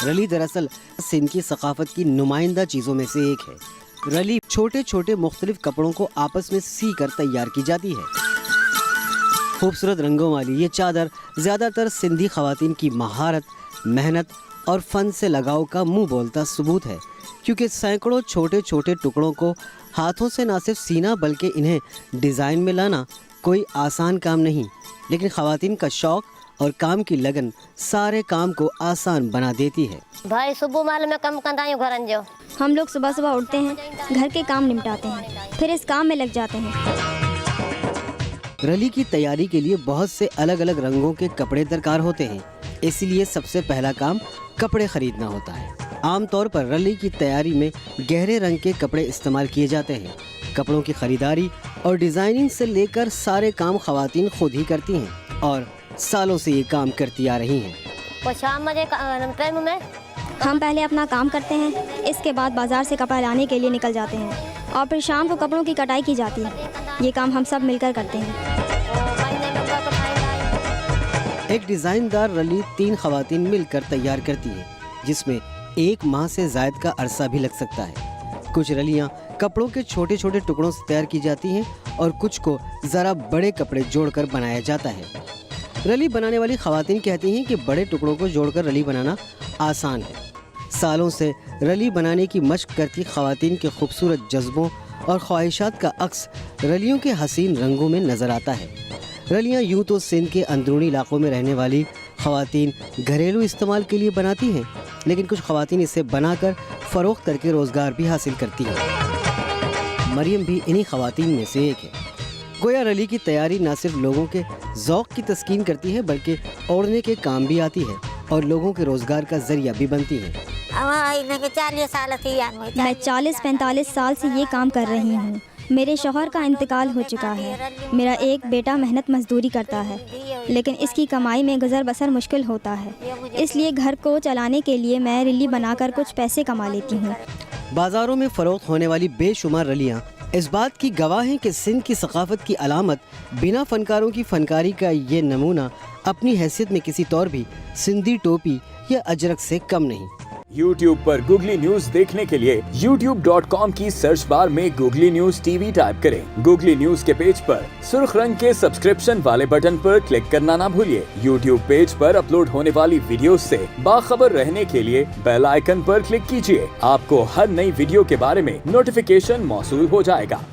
रली दरअसल सिंध की सकाफत की नुमाइंदा चीज़ों में से एक है। रली छोटे छोटे मुख्तलिफ कपड़ों को आपस में सी कर तैयार की जाती है। खूबसूरत रंगों वाली ये चादर ज़्यादातर सिंधी ख़वातीन की महारत, मेहनत और फन से लगाव का मुंह बोलता सबूत है, क्योंकि सैकड़ों छोटे छोटे टुकड़ों को हाथों से न सिर्फ सीना बल्कि इन्हें डिज़ाइन में लाना कोई आसान काम नहीं, लेकिन ख़वातीन का शौक़ और काम की लगन सारे काम को आसान बना देती है। भाई सुबह माल में कम कंदायूं घरन जो हम लोग सुबह सुबह उठते हैं, घर के काम निपटाते हैं, फिर इस काम में लग जाते हैं। रली की तैयारी के लिए बहुत से अलग अलग रंगों के कपड़े दरकार होते हैं, इसलिए सबसे पहला काम कपड़े खरीदना होता है। आमतौर पर रली की तैयारी में गहरे रंग के कपड़े इस्तेमाल किए जाते हैं। कपड़ों की खरीदारी और डिज़ाइनिंग से लेकर सारे काम ख़वातीन खुद ही करती हैं और सालों से ये काम करती आ रही हैं। तो शाम में टाइम में हम पहले अपना काम करते हैं, इसके बाद बाज़ार से कपड़ा लाने के लिए निकल जाते हैं और फिर शाम को कपड़ों की कटाई की जाती है। ये काम हम सब मिलकर करते हैं। एक डिज़ाइनदार रली 3 ख़वातीन मिलकर तैयार करती है, जिसमें 1 माह से ज़ायद का अरसा भी लग सकता है। कुछ रलियां कपड़ों के छोटे छोटे टुकड़ों से तैयार की जाती हैं और कुछ को ज़रा बड़े कपड़े जोड़कर बनाया जाता है। रली बनाने वाली ख़वातीन कहती हैं कि बड़े टुकड़ों को जोड़कर रली बनाना आसान है। सालों से रली बनाने की मशक करती ख़वातीन के खूबसूरत जज्बों और ख्वाहिशात का अक्स रलियों के हसीन रंगों में नज़र आता है। रलियां यूँ तो सिंध के अंदरूनी इलाकों में रहने वाली ख़वातीन घरेलू इस्तेमाल के लिए बनाती हैं, लेकिन कुछ ख़वातीन इसे बनाकर फ़रोख्त करके रोज़गार भी हासिल करती हैं। मरियम भी इन्हीं ख़वातीन में से एक है। गोया रली की तैयारी न सिर्फ लोगों के ज़ौक़ की तस्कीन करती है, बल्कि ओढ़ने के काम भी आती है और लोगों के रोज़गार का ज़रिया भी बनती है। मैं 40-45 साल से ये काम कर रही हूँ। मेरे शौहर का इंतकाल हो चुका है। मेरा एक बेटा मेहनत मजदूरी करता है, लेकिन इसकी कमाई में गुजर बसर मुश्किल होता है, इसलिए घर को चलाने के लिए मैं रली बनाकर कुछ पैसे कमा लेती हूँ। बाज़ारों में फ़रोख्त होने वाली बेशुमार रलियाँ इस बात की गवाह हैं कि सिंध की सकाफत की अलामत बिना फ़नकारों की फ़नकारी का ये नमूना अपनी हैसियत में किसी तौर भी सिंधी टोपी या अजरक से कम नहीं। YouTube पर गूगली न्यूज देखने के लिए youtube.com की सर्च बार में गूगली न्यूज टीवी टाइप करें। गूगली न्यूज के पेज पर सुर्ख रंग के सब्सक्रिप्शन वाले बटन पर क्लिक करना ना भूलिए। YouTube पेज पर अपलोड होने वाली वीडियोस से बाखबर रहने के लिए बेल आइकन पर क्लिक कीजिए। आपको हर नई वीडियो के बारे में नोटिफिकेशन मौसूल हो जाएगा।